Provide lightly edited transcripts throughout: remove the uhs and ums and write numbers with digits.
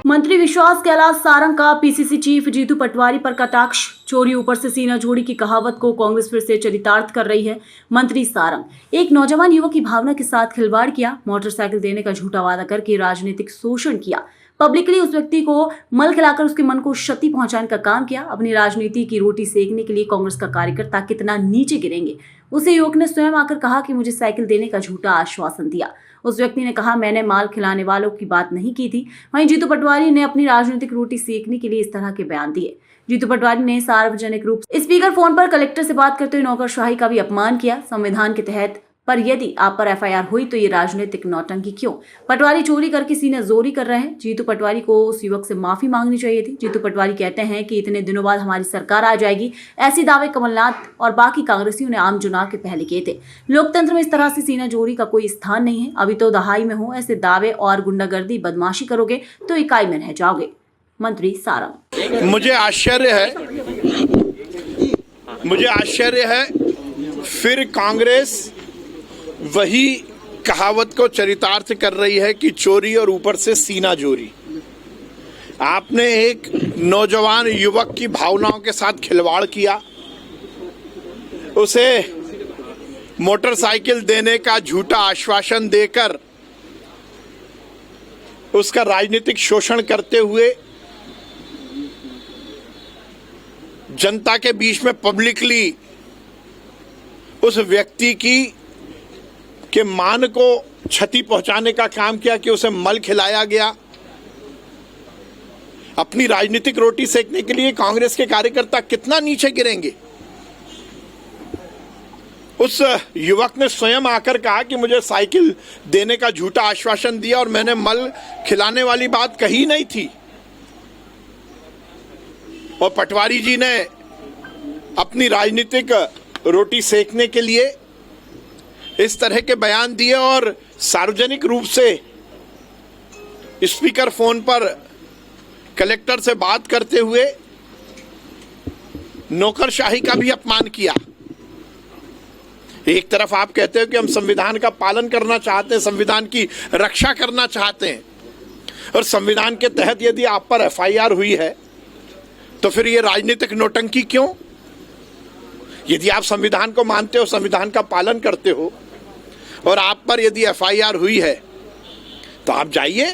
मंत्री विश्वास कैलाश सारंग का पीसीसी चीफ जीतू पटवारी पर कटाक्ष। चोरी ऊपर से सीना जोड़ी की कहावत को कांग्रेस फिर से चरितार्थ कर रही है। मंत्री सारंग एक नौजवान युवक की भावना के साथ खिलवाड़ किया, मोटरसाइकिल देने का झूठा वादा करके राजनीतिक शोषण किया, पब्लिकली उस व्यक्ति को मल खिलाकर उसके मन को क्षति पहुंचाने का काम किया। अपनी राजनीति की रोटी सेकने के लिए कांग्रेस का कार्यकर्ता कितना नीचे गिरेंगे, उसे युवक ने स्वयं आकर कहा कि मुझे साइकिल देने का झूठा आश्वासन दिया। उस व्यक्ति ने कहा, मैंने माल खिलाने वालों की बात नहीं की थी। वहीं जीतू पटवारी ने अपनी राजनीतिक रोटी सेकने के लिए इस तरह के बयान दिए। जीतू पटवारी ने सार्वजनिक रूप से स्पीकर फोन पर कलेक्टर से बात करते हुए नौकरशाही का भी अपमान किया। संविधान के तहत पर यदि आप पर एफआईआर हुई तो ये राजनीतिक नौटंकी क्यों? पटवारी चोरी करके सीने जोरी कर रहे हैं। जीतू पटवारी को उस युवक से माफी मांगनी चाहिए थी। जीतू पटवारी कहते हैं कि इतने दिनों बाद हमारी सरकार आ जाएगी, ऐसे दावे कमलनाथ और बाकी कांग्रेसियों ने आम चुनाव के पहले किए थे। लोकतंत्र में इस तरह से सीना जोरी का कोई स्थान नहीं है। अभी तो दहाई में हो, ऐसे दावे और गुंडागर्दी बदमाशी करोगे तो इकाई में रह जाओगे। मंत्री सारंग, मुझे आश्चर्य है फिर कांग्रेस वही कहावत को चरितार्थ कर रही है कि चोरी और ऊपर से सीना जोरी। आपने एक नौजवान युवक की भावनाओं के साथ खिलवाड़ किया, उसे मोटरसाइकिल देने का झूठा आश्वासन देकर उसका राजनीतिक शोषण करते हुए जनता के बीच में पब्लिकली उस व्यक्ति के मान को क्षति पहुंचाने का काम किया कि उसे मल खिलाया गया। अपनी राजनीतिक रोटी सेकने के लिए कांग्रेस के कार्यकर्ता कितना नीचे गिरेंगे। उस युवक ने स्वयं आकर कहा कि मुझे साइकिल देने का झूठा आश्वासन दिया और मैंने मल खिलाने वाली बात कही नहीं थी। और पटवारी जी ने अपनी राजनीतिक रोटी सेकने के लिए इस तरह के बयान दिए और सार्वजनिक रूप से स्पीकर फोन पर कलेक्टर से बात करते हुए नौकरशाही का भी अपमान किया। एक तरफ आप कहते हो कि हम संविधान का पालन करना चाहते हैं, संविधान की रक्षा करना चाहते हैं, और संविधान के तहत यदि आप पर एफआईआर हुई है तो फिर ये राजनीतिक नौटंकी क्यों? यदि आप संविधान को मानते हो, संविधान का पालन करते हो और आप पर यदि एफआईआर हुई है तो आप जाइए,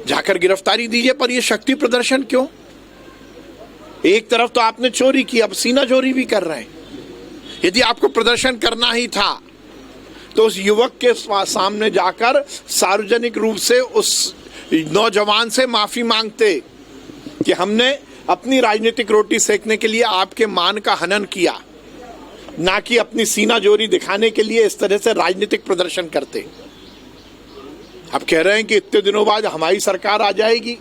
जाकर गिरफ्तारी दीजिए, पर यह शक्ति प्रदर्शन क्यों? एक तरफ तो आपने चोरी की, अब सीना चोरी भी कर रहे हैं। यदि आपको प्रदर्शन करना ही था तो उस युवक के सामने जाकर सार्वजनिक रूप से उस नौजवान से माफी मांगते कि हमने अपनी राजनीतिक रोटी सेकने के लिए आपके मान का हनन किया, ना कि अपनी सीना जोरी दिखाने के लिए इस तरह से राजनीतिक प्रदर्शन करते। अब कह रहे हैं कि इतने दिनों बाद हमारी सरकार आ जाएगी।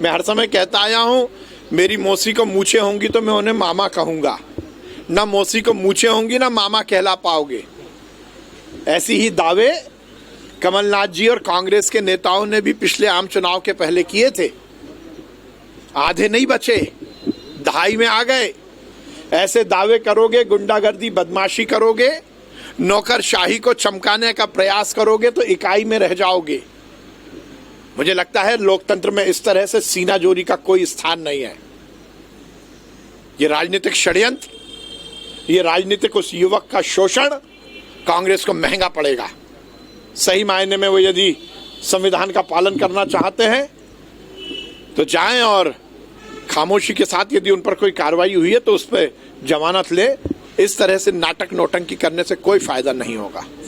मैं हर समय कहता आया हूं, मेरी मौसी को मूछें होंगी तो मैं उन्हें मामा कहूंगा, ना मौसी को मूछें होंगी ना मामा कहला पाओगे। ऐसी ही दावे कमलनाथ जी और कांग्रेस के नेताओं ने भी पिछले आम चुनाव के पहले किए थे। आधे नहीं बचे, दहाई में आ गए। ऐसे दावे करोगे, गुंडागर्दी बदमाशी करोगे, नौकरशाही को चमकाने का प्रयास करोगे तो इकाई में रह जाओगे। मुझे लगता है लोकतंत्र में इस तरह से सीना जोरी का कोई स्थान नहीं है। ये राजनीतिक षड्यंत्र, ये राजनीतिक उस युवक का शोषण कांग्रेस को महंगा पड़ेगा। सही मायने में वो यदि संविधान का पालन करना चाहते हैं तो जाएं और खामोशी के साथ यदि उन पर कोई कार्रवाई हुई है तो उस पर जमानत ले। इस तरह से नाटक नौटंकी करने से कोई फायदा नहीं होगा।